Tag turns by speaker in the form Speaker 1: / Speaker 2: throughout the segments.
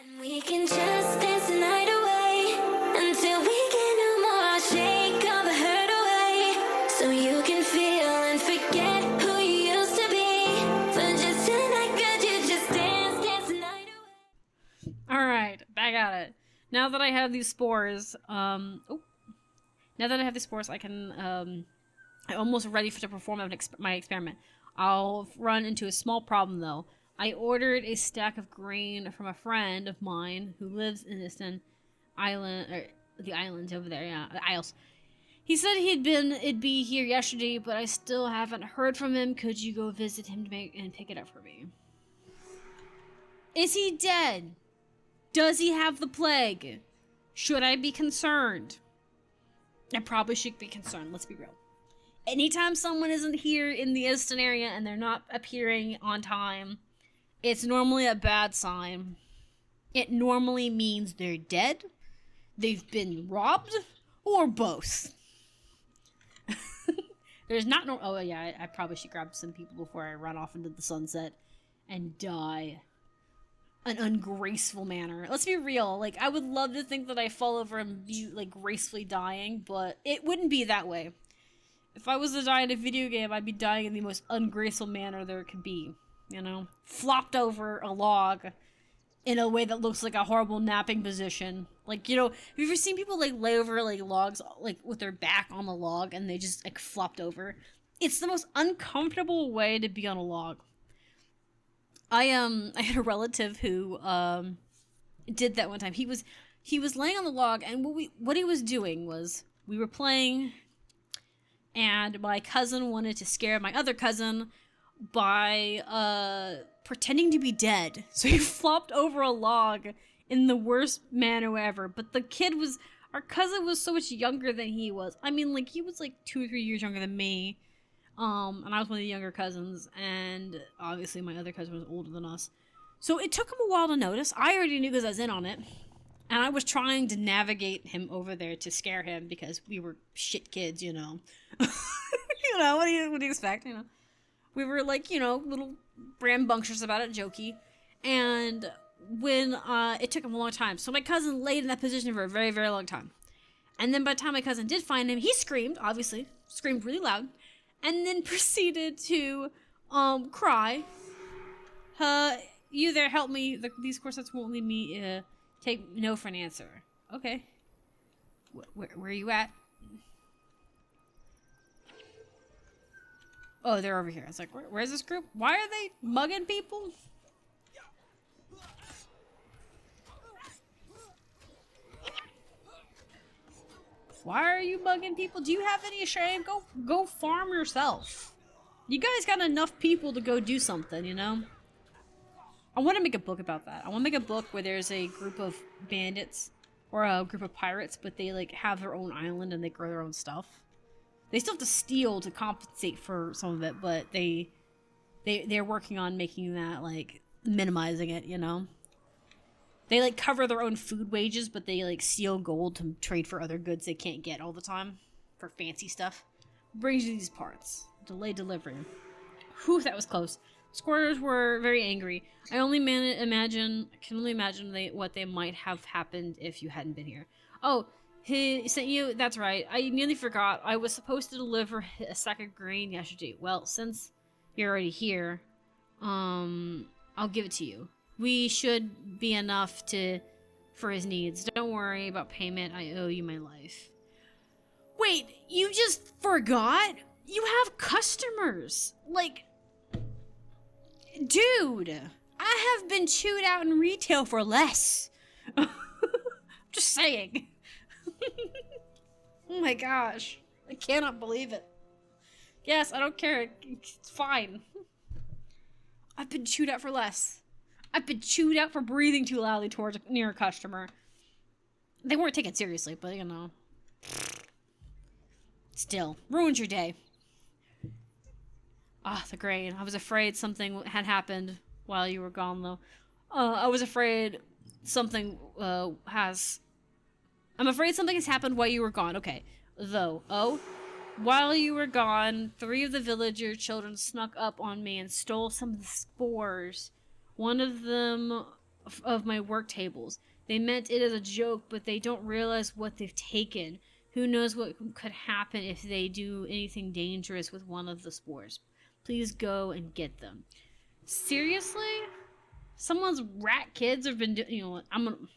Speaker 1: And we can just dance the night away until we can no more. Shake all the hurt away so you can feel and forget who you used to be. For just tonight, could you just dance the night away?
Speaker 2: Alright, back at it. Now that I have these spores, now that I have these spores, I can, I'm almost ready to perform my experiment. I'll run into a small problem, though. I ordered a stack of grain from a friend of mine who lives in this island, or the islands over there, yeah, the Isles. He said it'd be here yesterday, but I still haven't heard from him. Could you go visit him and pick it up for me? Is he dead? Does he have the plague? Should I be concerned? I probably should be concerned, let's be real. Anytime someone isn't here in the Easton area and they're not appearing on time, it's normally a bad sign. It normally means they're dead, they've been robbed, or both. There's not no- oh yeah, I probably should grab some people before I run off into the sunset and die an ungraceful manner. Let's be real, like, I would love to think that I fall over and be, like, gracefully dying, but it wouldn't be that way. If I was to die in a video game, I'd be dying in the most ungraceful manner there could be. You know? Flopped over a log in a way that looks like a horrible napping position. Like, you know, have you ever seen people, like, lay over, like, logs, like, with their back on the log and they just, like, flopped over? It's the most uncomfortable way to be on a log. I had a relative who, did that one time. He was laying on the log, and what he was doing was, we were playing, and my cousin wanted to scare my other cousin by, pretending to be dead. So he flopped over a log in the worst manner ever. But our cousin was so much younger than he was. I mean, like, he was, like, 2 or 3 years younger than me. And I was one of the younger cousins, and obviously my other cousin was older than us. So it took him a while to notice. I already knew because I was in on it. And I was trying to navigate him over there to scare him because we were shit kids, you know. You know, what do you expect, you know? We were like, you know, little rambunctious about it, jokey. And when, it took him a long time. So my cousin laid in that position for a very, very long time. And then by the time my cousin did find him, he screamed, obviously. Screamed really loud. And then proceeded to, cry. You there, help me. These corsets won't leave me, take no for an answer. Okay. Where are you at? Oh, they're over here. It's like, where's this group? Why are they mugging people? Why are you mugging people? Do you have any shame? Go farm yourself. You guys got enough people to go do something, you know? I want to make a book about that. I want to make a book where there's a group of bandits or a group of pirates, but they, like, have their own island and they grow their own stuff. They still have to steal to compensate for some of it, but they're working on making that, like, minimizing it, you know? They, like, cover their own food wages, but they, like, steal gold to trade for other goods they can't get all the time. For fancy stuff. Brings you these parts. Delayed delivery. Whew, that was close. Squatters were very angry. I can only imagine what they might have happened if you hadn't been here. Oh, he sent you? That's right. I nearly forgot. I was supposed to deliver a sack of grain yesterday. Well, since you're already here, I'll give it to you. We should be enough for his needs. Don't worry about payment. I owe you my life. Wait, you just forgot? You have customers. Like, dude, I have been chewed out in retail for less. Just saying. Oh my gosh. I cannot believe it. Yes, I don't care. It's fine. I've been chewed out for less. I've been chewed out for breathing too loudly towards near a customer. They weren't taken seriously, but you know. Still, ruined your day. Ah, the grain. I was afraid something had happened while you were gone, though. I was afraid something has... I'm afraid something has happened while you were gone. Okay. Though. Oh. While you were gone, 3 of the villager children snuck up on me and stole some of the spores. One of them of my work tables. They meant it as a joke, but they don't realize what they've taken. Who knows what could happen if they do anything dangerous with one of the spores. Please go and get them. Seriously? Someone's rat kids have been you know what? I'm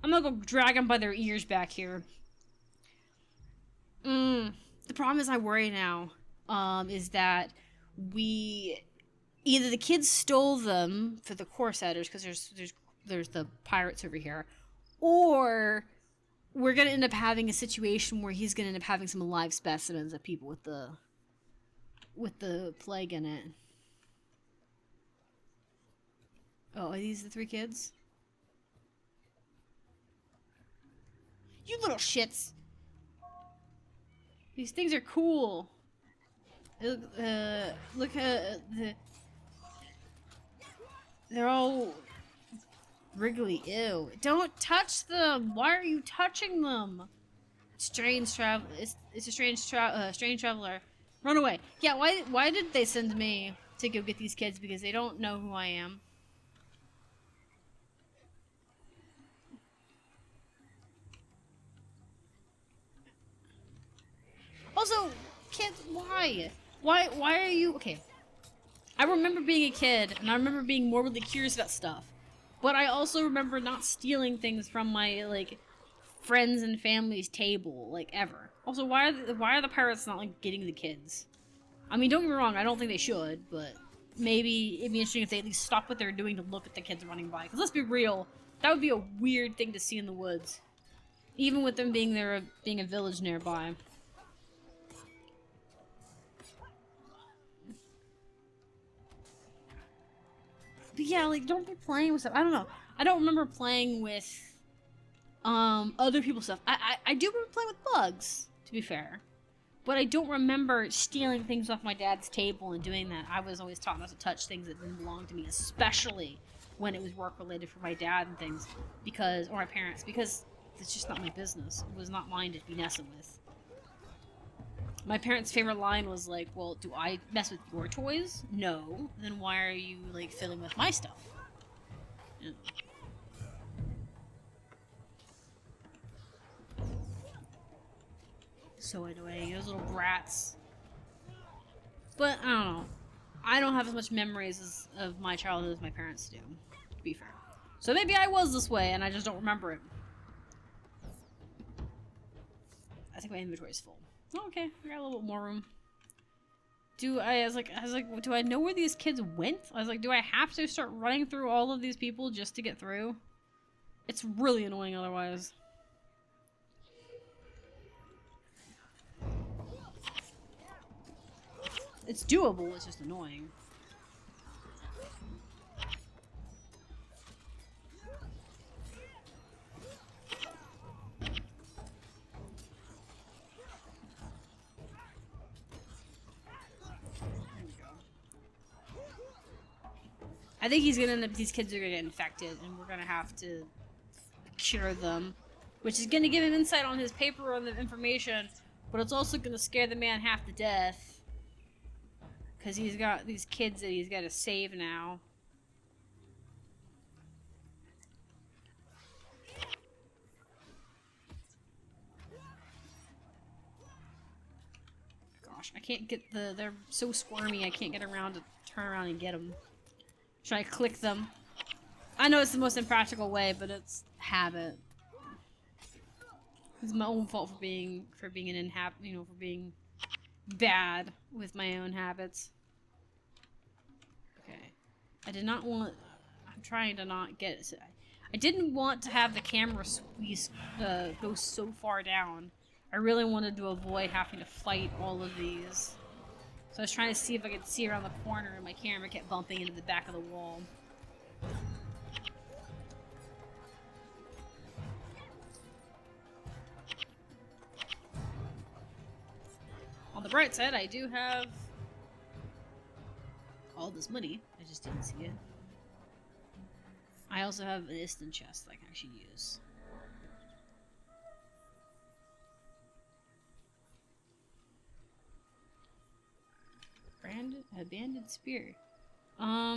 Speaker 2: gonna go drag them by their ears back here. The problem is I worry now, is that either the kids stole them for the core setters, because there's the pirates over here, or we're gonna end up having a situation where he's gonna end up having some live specimens of people with the plague in it. Oh, are these the 3 kids? You little shits! These things are cool. Look at they're all wriggly. Ew! Don't touch them. Why are you touching them? Strange travel. It's a strange traveler. Run away. Yeah. Why did they send me to go get these kids? Because they don't know who I am. Also, kids, why? Why are you... Okay. I remember being a kid, and I remember being morbidly curious about stuff. But I also remember not stealing things from my, like, friends and family's table, like, ever. Also, why are the pirates not, like, getting the kids? I mean, don't get me wrong, I don't think they should, but maybe it'd be interesting if they at least stop what they're doing to look at the kids running by. Because let's be real, that would be a weird thing to see in the woods. Even with them being a village nearby. But yeah, like, don't be playing with stuff. I don't know. I don't remember playing with, other people's stuff. I do remember playing with bugs, to be fair. But I don't remember stealing things off my dad's table and doing that. I was always taught not to touch things that didn't belong to me, especially when it was work-related for my dad and things. Or my parents, because it's just not my business. It was not mine to be messing with. My parents' favorite line was like, well, do I mess with your toys? No. Then why are you, like, fiddling with my stuff? Yeah. So annoying, those little brats. But, I don't know. I don't have as much memories of my childhood as my parents do, to be fair. So maybe I was this way, and I just don't remember it. I think my inventory's full. Oh, okay, I got a little bit more room. I was like, do I know where these kids went? I was like, do I have to start running through all of these people just to get through? It's really annoying otherwise. It's doable, it's just annoying. I think he's gonna end up, these kids are gonna get infected, and we're gonna have to cure them. Which is gonna give him insight on his paper on the information, but it's also gonna scare the man half to death. Because he's got these kids that he's gotta save now. Gosh, I can't get they're so squirmy, I can't get around to turn around and get them. Should I click them? I know it's the most impractical way, but it's habit. It's my own fault for being for being bad with my own habits. Okay. I did not want... I'm trying to not get... I didn't want to have the camera squeeze, go so far down. I really wanted to avoid having to fight all of these. So I was trying to see if I could see around the corner, and my camera kept bumping into the back of the wall. On the bright side, I do have all this money. I just didn't see it. I also have an instant chest I can actually use. Abandoned spear. I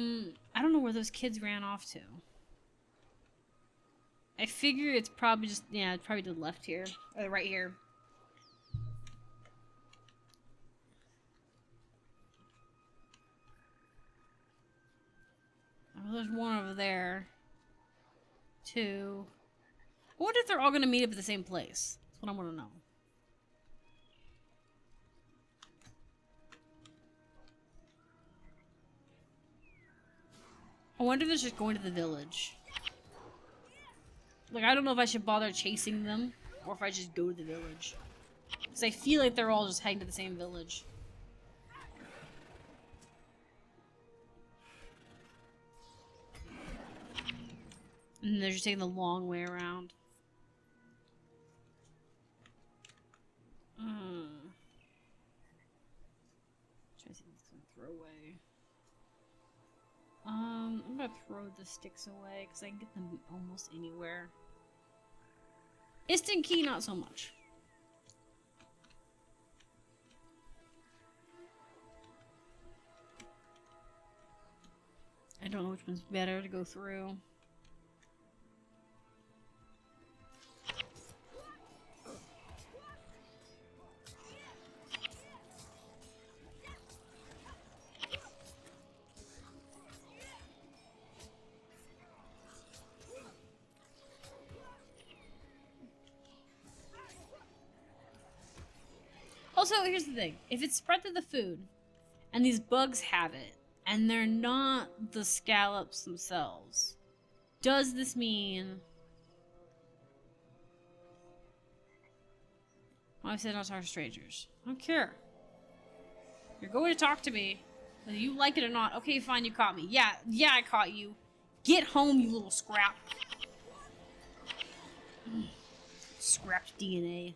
Speaker 2: don't know where those kids ran off to. I figure it's probably just, yeah, it's probably to the left here. Or right here. Oh, there's one over there. Two. I wonder if they're all gonna meet up at the same place. That's what I want to know. I wonder if it's just going to the village. Like, I don't know if I should bother chasing them, or if I just go to the village. Because I feel like they're all just heading to the same village. And they're just taking the long way around. Try to see if it's throw away. I'm gonna throw the sticks away because I can get them almost anywhere. Instant key, not so much. I don't know which one's better to go through. Also, here's the thing. If it's spread to the food, and these bugs have it, and they're not the scallops themselves, does this mean... Well, I said not to talk to strangers. I don't care. You're going to talk to me, whether you like it or not. Okay, fine, you caught me. Yeah, I caught you. Get home, you little scrap. Scrapped DNA.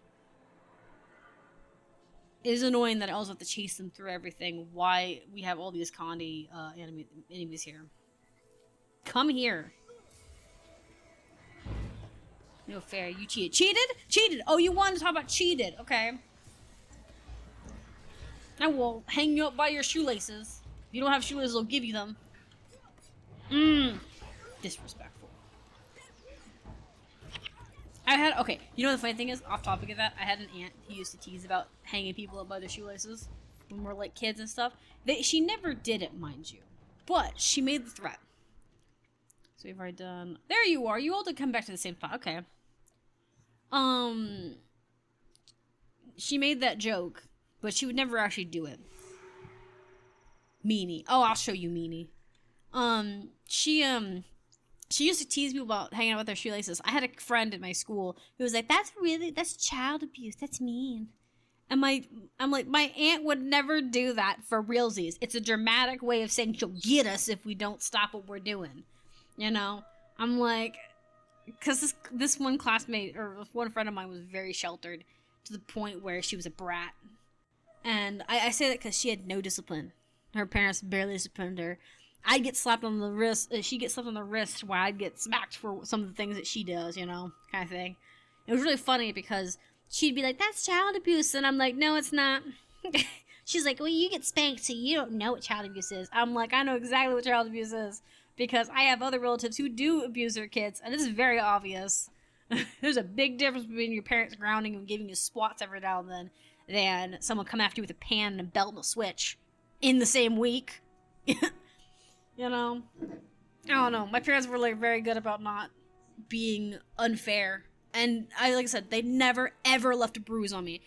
Speaker 2: It is annoying that I also have to chase them through everything. Why we have all these Condi enemies here. Come here. No fair. You cheated. Cheated? Cheated! Oh, you wanted to talk about cheated. Okay. I will hang you up by your shoelaces. If you don't have shoelaces, I'll give you them. Disrespectful. Okay, you know the funny thing is, off topic of that, I had an aunt who used to tease about hanging people up by their shoelaces when we're like kids and stuff. She never did it, mind you, but she made the threat. So we've already done... There you are, you all did come back to the same spot, okay. She made that joke, but she would never actually do it. Meanie. Oh, I'll show you Meanie. She used to tease people about hanging out with their shoelaces. I had a friend in my school who was like, that's child abuse. That's mean. And I'm like, my aunt would never do that for realsies. It's a dramatic way of saying she'll get us if we don't stop what we're doing. You know? I'm like, because this one classmate, or one friend of mine was very sheltered to the point where she was a brat. And I say that because she had no discipline. Her parents barely disciplined her. I'd get slapped on the wrist. She'd get slapped on the wrist while I'd get smacked for some of the things that she does, you know, kind of thing. It was really funny because she'd be like, that's child abuse. And I'm like, no, it's not. She's like, well, you get spanked, so you don't know what child abuse is. I'm like, I know exactly what child abuse is because I have other relatives who do abuse their kids. And this is very obvious. There's a big difference between your parents grounding and giving you swats every now and then than someone come after you with a pan and a belt and a switch in the same week. You know, I don't know. My parents were like very good about not being unfair, and like I said, they never ever left a bruise on me.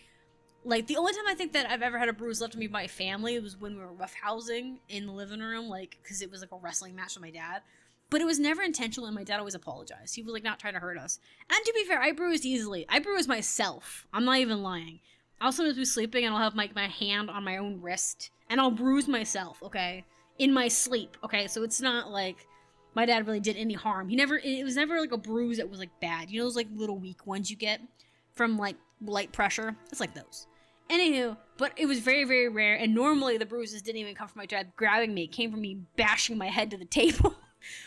Speaker 2: Like the only time I think that I've ever had a bruise left on me by my family was when we were roughhousing in the living room, like because it was like a wrestling match with my dad. But it was never intentional, and my dad always apologized. He was like not trying to hurt us. And to be fair, I bruised easily. I bruised myself. I'm not even lying. I'll sometimes be sleeping and I'll have my hand on my own wrist, and I'll bruise myself. Okay. In my sleep, okay? So it's not like my dad really did any harm. It was never like a bruise that was like bad. You know those like little weak ones you get from like light pressure? It's like those. Anywho, but it was very, very rare, and normally the bruises didn't even come from my dad grabbing me. It came from me bashing my head to the table.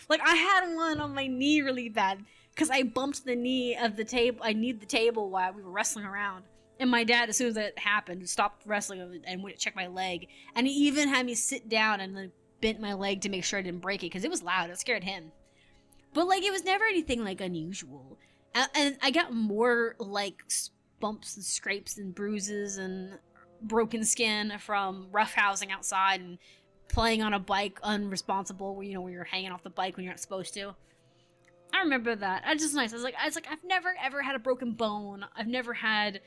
Speaker 2: Like I had one on my knee really bad because I bumped the knee of the table. I kneed the table while we were wrestling around. And my dad, as soon as that happened, stopped wrestling and went to check my leg. And he even had me sit down and then bent my leg to make sure I didn't break it because it was loud. It scared him. But like it was never anything like unusual. And I got more like bumps and scrapes and bruises and broken skin from roughhousing outside and playing on a bike unresponsible, where where you're hanging off the bike when you're not supposed to. I remember that. It's just nice. I was like, I've never ever had a broken bone. I've never had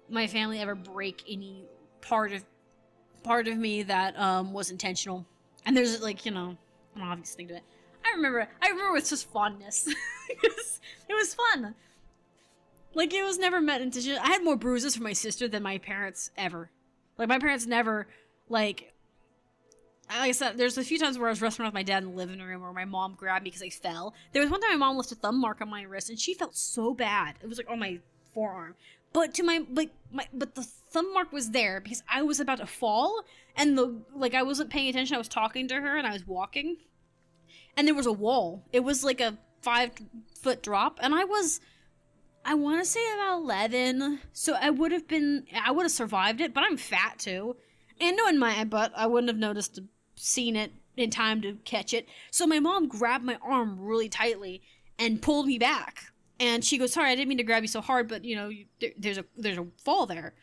Speaker 2: my family ever break any part of me that was intentional. And there's like, an obvious thing to it. I remember with just fondness. it was fun. Like, it was never meant intention. I had more bruises from my sister than my parents ever. Like, my parents never, like I said, there's a few times where I was wrestling with my dad in the living room where my mom grabbed me because I fell. There was one time my mom left a thumb mark on my wrist, and she felt so bad. It was like on my forearm. But but the thumb mark was there because I was about to fall, and I wasn't paying attention. I was talking to her and I was walking, and there was a wall. It was like a 5-foot drop, and I want to say about 11, so I would have survived it, but I'm fat too. And knowing my butt, I wouldn't have seen it in time to catch it. So my mom grabbed my arm really tightly and pulled me back. And she goes, "Sorry, I didn't mean to grab you so hard, but there's a fall there."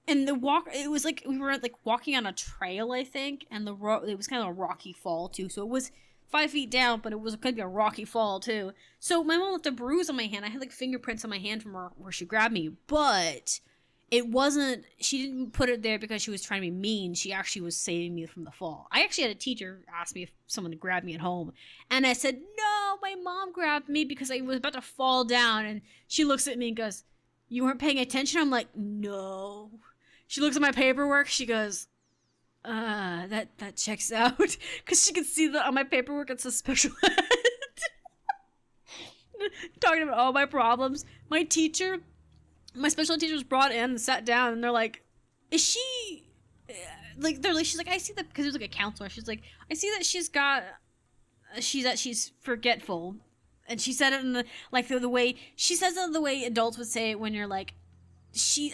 Speaker 2: And it was like we were like walking on a trail, I think, and it was kind of a rocky fall too. So it was 5 feet down, but it was going to be a rocky fall too. So my mom left a bruise on my hand. I had like fingerprints on my hand from where she grabbed me, but she didn't put it there because she was trying to be mean. She actually was saving me from the fall. I actually had a teacher ask me if someone had grabbed me at home, and I said, "No, my mom grabbed me because I was about to fall down." And she looks at me and goes, "You weren't paying attention?" I'm like, "No." She looks at my paperwork. She goes, that checks out. Because she could see that on my paperwork it says special ed. Talking about all my problems. My special teacher was brought in and sat down, and they're like, "Is she..." she's like, "I see that," because it was like a counselor. She's like, "I see that she's forgetful." And she said it in the way, she says it the way adults would say it when you're like,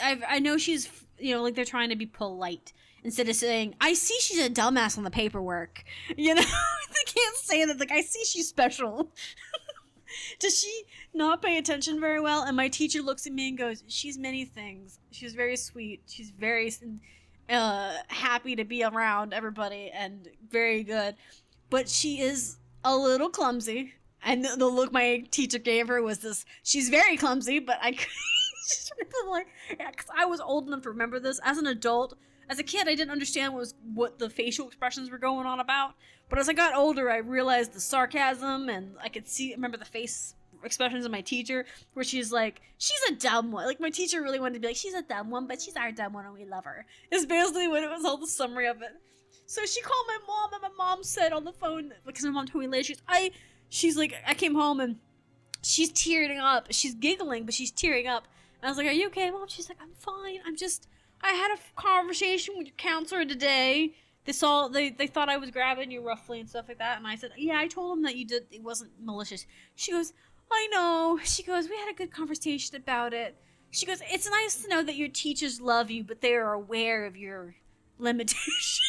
Speaker 2: I know she's, they're trying to be polite. Instead of saying, "I see she's a dumbass on the paperwork." They can't say that. Like, "I see she's special." Does she not pay attention very well? And my teacher looks at me and goes, "She's many things. She's very sweet. She's very happy to be around everybody and very good. But she is a little clumsy." And the look my teacher gave her was this: "She's very clumsy," but I because I was old enough to remember this. As an adult, as a kid, I didn't understand what the facial expressions were going on about. But as I got older, I realized the sarcasm, and I could remember the face expressions of my teacher, where she's like, "She's a dumb one." Like, my teacher really wanted to be like, "She's a dumb one, but she's our dumb one and we love her." Is basically what it was, all the summary of it. So she called my mom, and my mom said on the phone, because my mom told me later, she's like, I came home and she's tearing up. She's giggling, but she's tearing up. And I was like, "Are you okay, Mom?" She's like, "I'm fine. I had a conversation with your counselor today. They thought I was grabbing you roughly and stuff like that." And I said, "Yeah, I told them that it wasn't malicious." She goes, "I know." She goes, "We had a good conversation about it." She goes, "It's nice to know that your teachers love you, but they are aware of your limitations."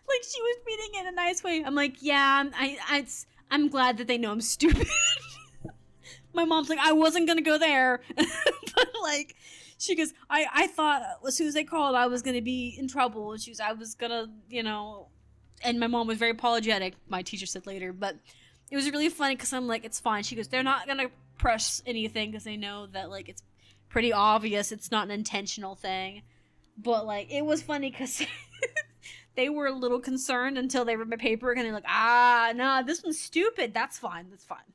Speaker 2: Like, she was meaning it in a nice way. I'm like, "Yeah, I'm glad that they know I'm stupid." My mom's like, "I wasn't gonna go there." But like, she goes, I thought as soon as they called, I was going to be in trouble. And I was going to, and my mom was very apologetic, my teacher said later. But it was really funny because I'm like, "It's fine." She goes, "They're not going to press anything because they know that, like, it's pretty obvious. It's not an intentional thing." But, like, it was funny because they were a little concerned until they read my paperwork and they're like, "No, this one's stupid. That's fine. That's fine."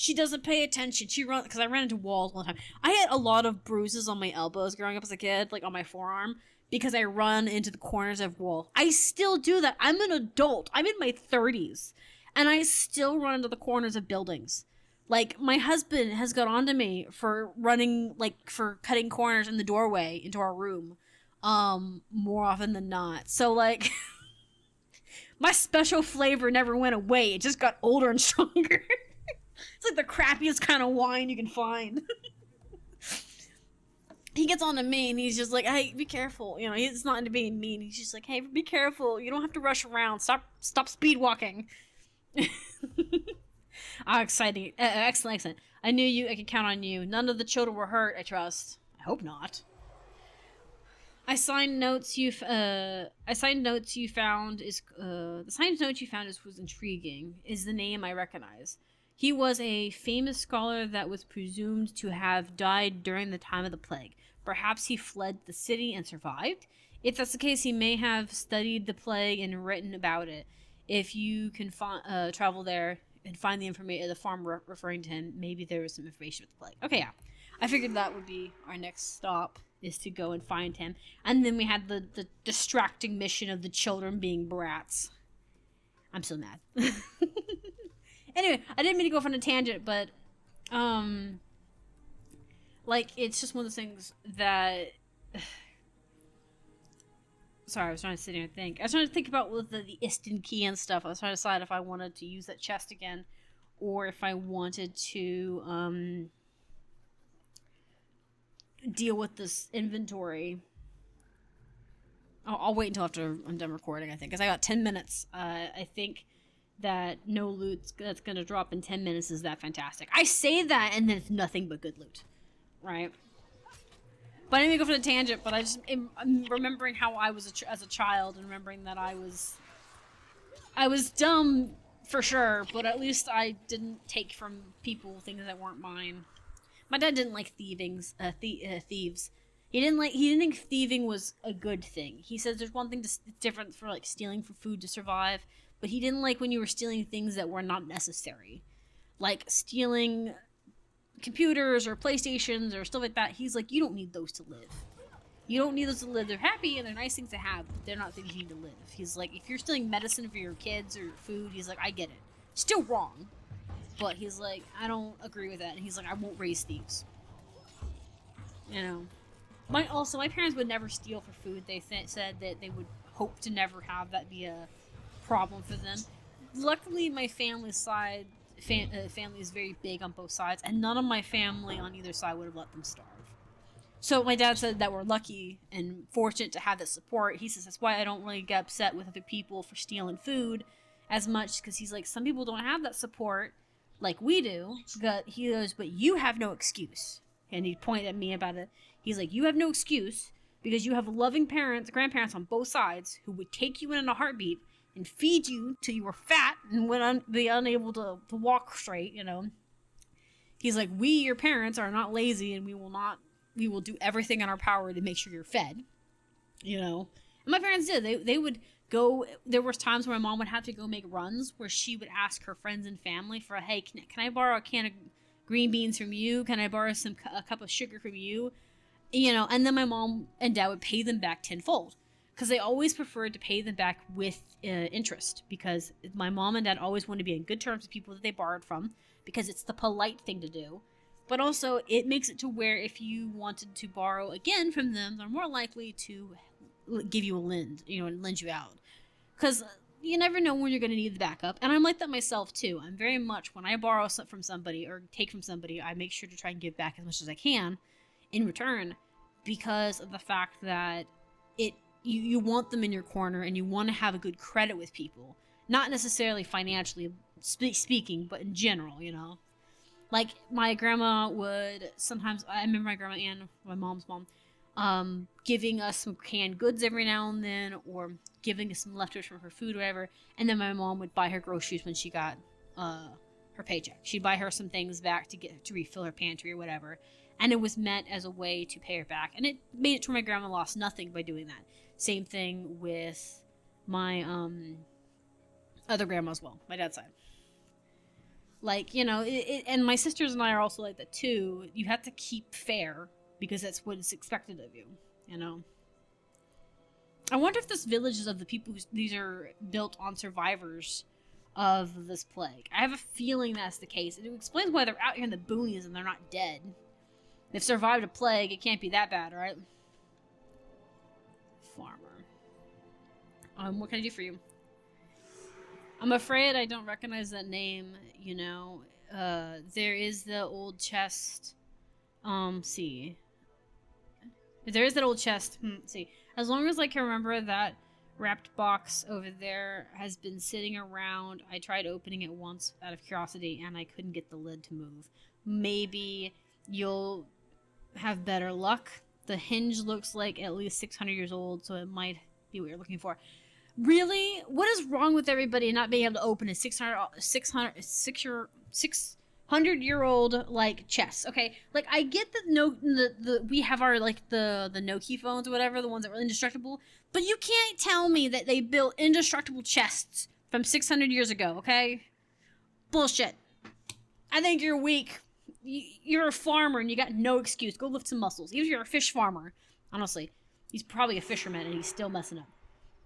Speaker 2: She doesn't pay attention. Because I ran into walls one time. I had a lot of bruises on my elbows growing up as a kid, like on my forearm, because I run into the corners of walls. I still do that. I'm an adult. I'm in my 30s. And I still run into the corners of buildings. Like, my husband has got onto me for for cutting corners in the doorway into our room, more often than not. So, like, my special flavor never went away. It just got older and stronger. It's like the crappiest kind of wine you can find. He gets on to me and he's just like, "Hey, be careful." He's not into being mean. He's just like, "Hey, be careful. You don't have to rush around. Stop speed walking." Ah, exciting. Excellent, excellent. I knew you. I could count on you. None of the children were hurt, I trust. I hope not. I signed notes you. I signed notes you found is. The signed notes you found was intriguing. Is the name I recognize. He was a famous scholar that was presumed to have died during the time of the plague. Perhaps he fled the city and survived. If that's the case, he may have studied the plague and written about it. If you can travel there and find the information, the farm referring to him, maybe there was some information with the plague. Okay, yeah. I figured that would be our next stop, is to go and find him. And then we had the distracting mission of the children being brats. I'm so mad. Anyway, I didn't mean to go off on a tangent, but, like, it's just one of those things that... Sorry, I was trying to sit here and think. I was trying to think about with the Istin key and stuff. I was trying to decide if I wanted to use that chest again, or if I wanted to, deal with this inventory. I'll wait until after I'm done recording, I think, because I got 10 minutes. I think that no loot that's going to drop in 10 minutes is that fantastic. I say that, and then it's nothing but good loot, right? But I didn't go for the tangent, but I'm remembering how I was as a child, and remembering that I was dumb for sure, but at least I didn't take from people things that weren't mine. My dad didn't like thieves. He didn't think thieving was a good thing. He says there's one thing different for like stealing for food to survive, but he didn't like when you were stealing things that were not necessary, like stealing computers or PlayStations or stuff like that. He's like, you don't need those to live. You don't need those to live. They're happy and they're nice things to have, but they're not things you need to live. He's like, if you're stealing medicine for your kids or food, he's like, I get it. Still wrong, but he's like, I don't agree with that. And he's like, I won't raise thieves. You know, my parents would never steal for food. They said that they would hope to never have that be a problem for them. Luckily, my family side. Family is very big on both sides, and none of my family on either side would have let them starve. So my dad said that we're lucky and fortunate to have that support. He says that's why I don't really get upset with other people for stealing food as much, because he's like, some people don't have that support like we do. But he goes, but you have no excuse. And he pointed at me about it. He's like, you have no excuse because you have loving parents, grandparents on both sides who would take you in a heartbeat and feed you till you were fat and would be unable to walk straight, you know. He's like, we, your parents, are not lazy, and we will do everything in our power to make sure you're fed, you know. And my parents did. They would go, there was times where my mom would have to go make runs where she would ask her friends and family for, hey, can I borrow a can of green beans from you? Can I borrow a cup of sugar from you? You know, and then my mom and dad would pay them back tenfold. Because they always preferred to pay them back with interest. Because my mom and dad always wanted to be in good terms with people that they borrowed from. Because it's the polite thing to do. But also, it makes it to where if you wanted to borrow again from them, they're more likely to give you lend you out. Because you never know when you're going to need the backup. And I'm like that myself, too. I'm very much, when I borrow from somebody or take from somebody, I make sure to try and give back as much as I can in return. Because of the fact that you want them in your corner and you want to have a good credit with people. Not necessarily financially speaking, but in general, you know. Like, my grandma would sometimes, I remember my grandma Ann, my mom's mom, giving us some canned goods every now and then, or giving us some leftovers from her food or whatever, and then my mom would buy her groceries when she got her paycheck. She'd buy her some things back to refill her pantry or whatever, and it was meant as a way to pay her back, and it made it to where my grandma lost nothing by doing that. Same thing with my other grandma as well, my dad's side. Like, you know, and my sisters and I are also like that too. You have to keep fair because that's what is expected of you, you know. I wonder if this village is of the people these are built on survivors of this plague. I have a feeling that's the case. It explains why they're out here in the boonies and they're not dead. They've survived a plague. It can't be that bad, right? Farmer. What can I do for you? I'm afraid I don't recognize that name, you know. There is the old chest. See. There is that old chest. See. As long as I can remember that wrapped box over there has been sitting around. I tried opening it once out of curiosity and I couldn't get the lid to move. Maybe you'll have better luck. The hinge looks like at least 600 years old, so it might be what you're looking for. Really? What is wrong with everybody not being able to open a 600-year-old like chest? Okay, like I get that we have our like the Nokia phones or whatever, the ones that were indestructible, but you can't tell me that they built indestructible chests from 600 years ago. Okay, bullshit. I think you're weak. You're a farmer and you got no excuse. Go lift some muscles. Even if you're a fish farmer, honestly, he's probably a fisherman and he's still messing up.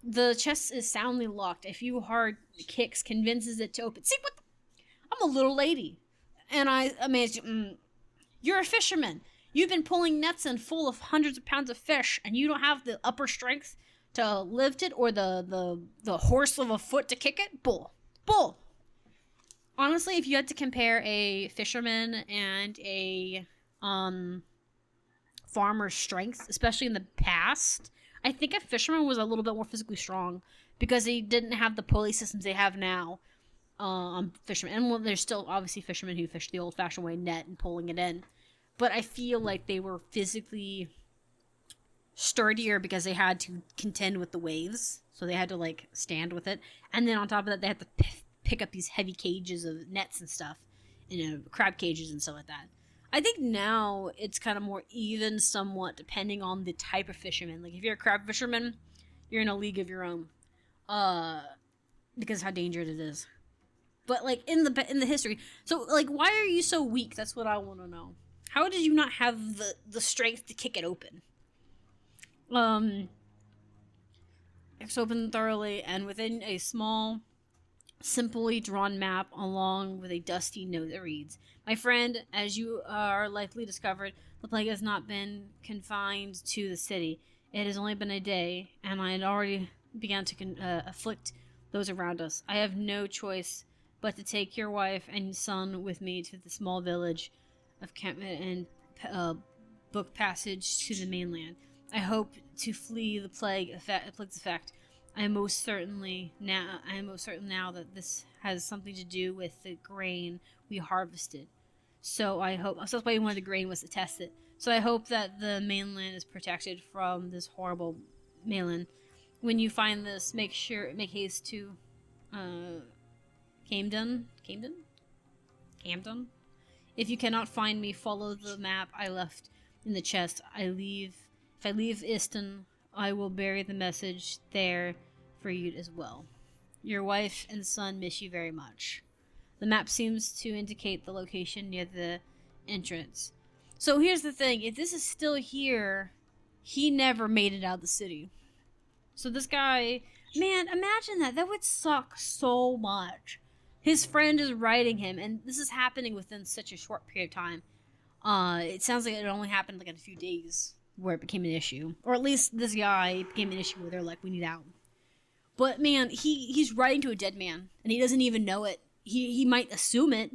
Speaker 2: The chest is soundly locked. A few hard kicks convinces it to open. See what? I'm a little lady, and I mean, you're a fisherman. You've been pulling nets in full of hundreds of pounds of fish, and you don't have the upper strength to lift it or the horse of a foot to kick it. Bull. Honestly, if you had to compare a fisherman and a farmer's strength, especially in the past, I think a fisherman was a little bit more physically strong because they didn't have the pulley systems they have now. Fishermen, and well, there's still obviously fishermen who fish the old-fashioned way, net and pulling it in, but I feel like they were physically sturdier because they had to contend with the waves, so they had to like stand with it, and then on top of that, they had to pick up these heavy cages of nets and stuff, crab cages and stuff like that. I think now it's kind of more even somewhat depending on the type of fisherman. Like if you're a crab fisherman, you're in a league of your own. Because how dangerous it is. But like in the history. So like why are you so weak? That's what I want to know. How did you not have the strength to kick it open? It's opened thoroughly and within a small simply drawn map along with a dusty note that reads, "My friend, as you are likely discovered, the plague has not been confined to the city. It has only been a day, and I had already begun to afflict those around us. I have no choice but to take your wife and son with me to the small village of Campment and book passage to the mainland. I hope to flee the plague's effect. I am most certain now that this has something to do with the grain we harvested. So that's why we wanted the grain, was to test it. So I hope that the mainland is protected from this horrible mainland. When you find this, make haste to Camden. If you cannot find me, follow the map I left in the chest. If I leave Easton, I will bury the message there for you as well. Your wife and son miss you very much." The map seems to indicate the location near the entrance. So here's the thing. If this is still here, he never made it out of the city. So this guy, man, imagine that. That would suck so much. His friend is writing him, and this is happening within such a short period of time. It sounds like it only happened like in a few days where it became an issue. Or at least this guy became an issue where they're like, we need out. But man, he's writing to a dead man, and he doesn't even know it. He might assume it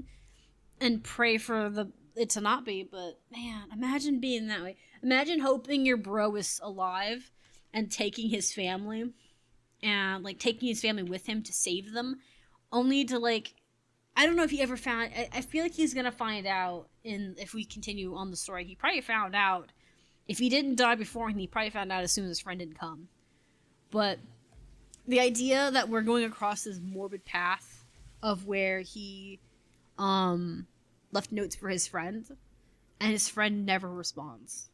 Speaker 2: and pray for it to not be, but man, imagine being that way. Imagine hoping your bro is alive and taking his family with him to save them, only to like, I don't know if he ever found. I feel like he's gonna find out if we continue on the story. He probably found out. If he didn't die before, he probably found out as soon as his friend didn't come. But the idea that we're going across this morbid path of where he left notes for his friend, and his friend never responds.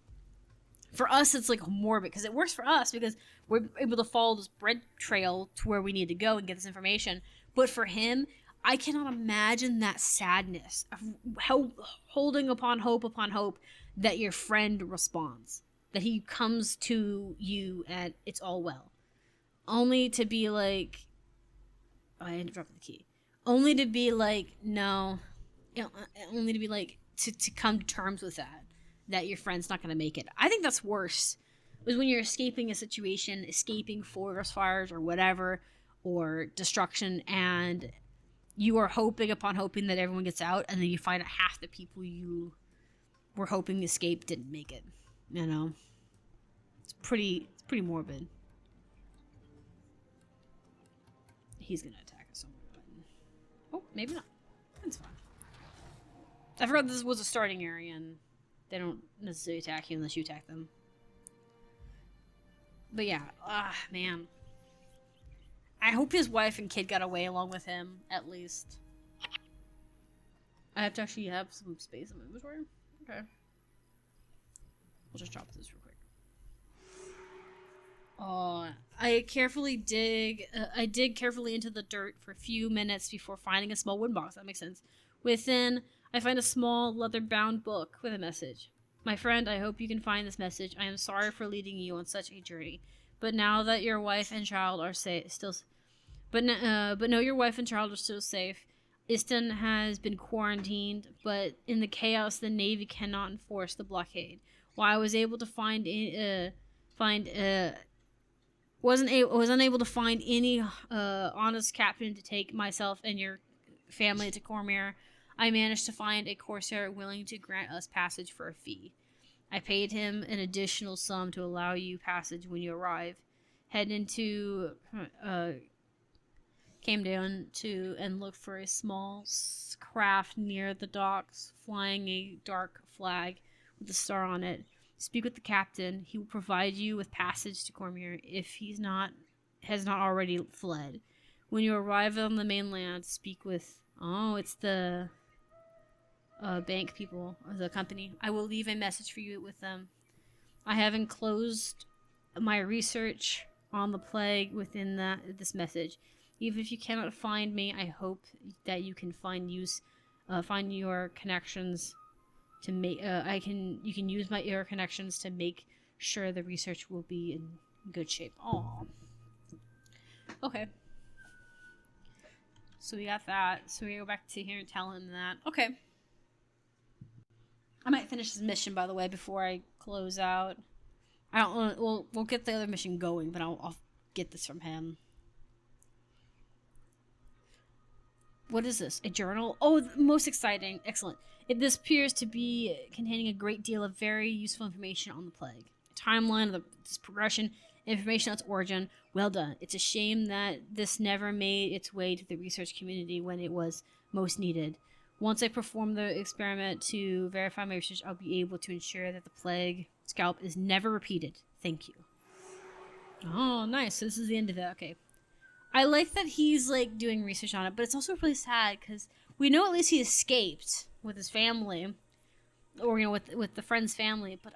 Speaker 2: For us, it's like morbid, because it works for us, because we're able to follow this bread trail to where we need to go and get this information. But for him, I cannot imagine that sadness of holding upon hope that your friend responds, that he comes to you and it's all well, only to be like, oh, I ended up dropping the key. Only to be like, no, only to be like, to come to terms with that your friend's not going to make it. I think that's worse, was when you're escaping a situation, escaping forest fires or whatever, or destruction, and you are hoping that everyone gets out, and then you find out half the people you were hoping to escape didn't make it. You know? It's pretty morbid. he's gonna attack us somewhere. But... oh, maybe not. It's fine. I forgot this was a starting area, and they don't necessarily attack you unless you attack them. But yeah, man. I hope his wife and kid got away along with him, at least. I have to actually have some space in my inventory. Okay. We'll just drop this real quick. I dig carefully into the dirt for a few minutes before finding a small wooden box. That makes sense. Within, I find a small leather-bound book with a message. My friend, I hope you can find this message. I am sorry for leading you on such a journey, but now that your wife and child are but know your wife and child are still safe. Iston has been quarantined, but in the chaos, the Navy cannot enforce the blockade. While I was able to was unable to find any honest captain to take myself and your family to Cormyr, I managed to find a corsair willing to grant us passage for a fee. I paid him an additional sum to allow you passage when you arrive. Head into came down to and looked for a small craft near the docks, flying a dark flag with a star on it. Speak with the captain. He will provide you with passage to Cormyr if has not already fled. When you arrive on the mainland, speak with... oh, it's the bank people, or the company. I will leave a message for you with them. I have enclosed my research on the plague within this message. Even if you cannot find me, I hope that you can find your connections to make. You can use my air connections to make sure the research will be in good shape. Aww. Okay. So we got that. So we go back to here and tell him that. Okay. I might finish this mission, by the way, before I close out. I don't want. We'll get the other mission going, but I'll get this from him. What is this? A journal? Oh, most exciting. Excellent. This appears to be containing a great deal of very useful information on the plague. A timeline of its progression, information on its origin. Well done. It's a shame that this never made its way to the research community when it was most needed. Once I perform the experiment to verify my research, I'll be able to ensure that the plague scalp is never repeated. Thank you. Oh, nice. So this is the end of it. Okay. I like that he's, like, doing research on it, but it's also really sad because we know at least he escaped with his family, or, you know, with the friend's family, but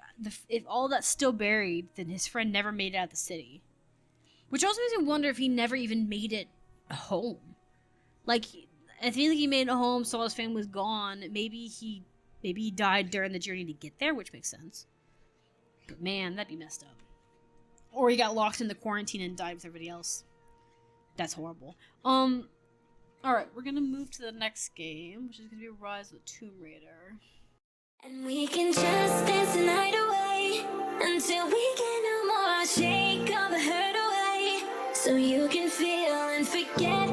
Speaker 2: if all that's still buried, then his friend never made it out of the city. Which also makes me wonder if he never even made it home. Like, I feel like he made it home, saw his family was gone. Maybe he died during the journey to get there, which makes sense. But man, that'd be messed up. Or he got locked in the quarantine and died with everybody else. That's horrible. Alright, we're gonna move to the next game, which is gonna be Rise of the Tomb Raider.
Speaker 1: And we can just dance the night away until we get no more. Shake all the hurt away so you can feel and forget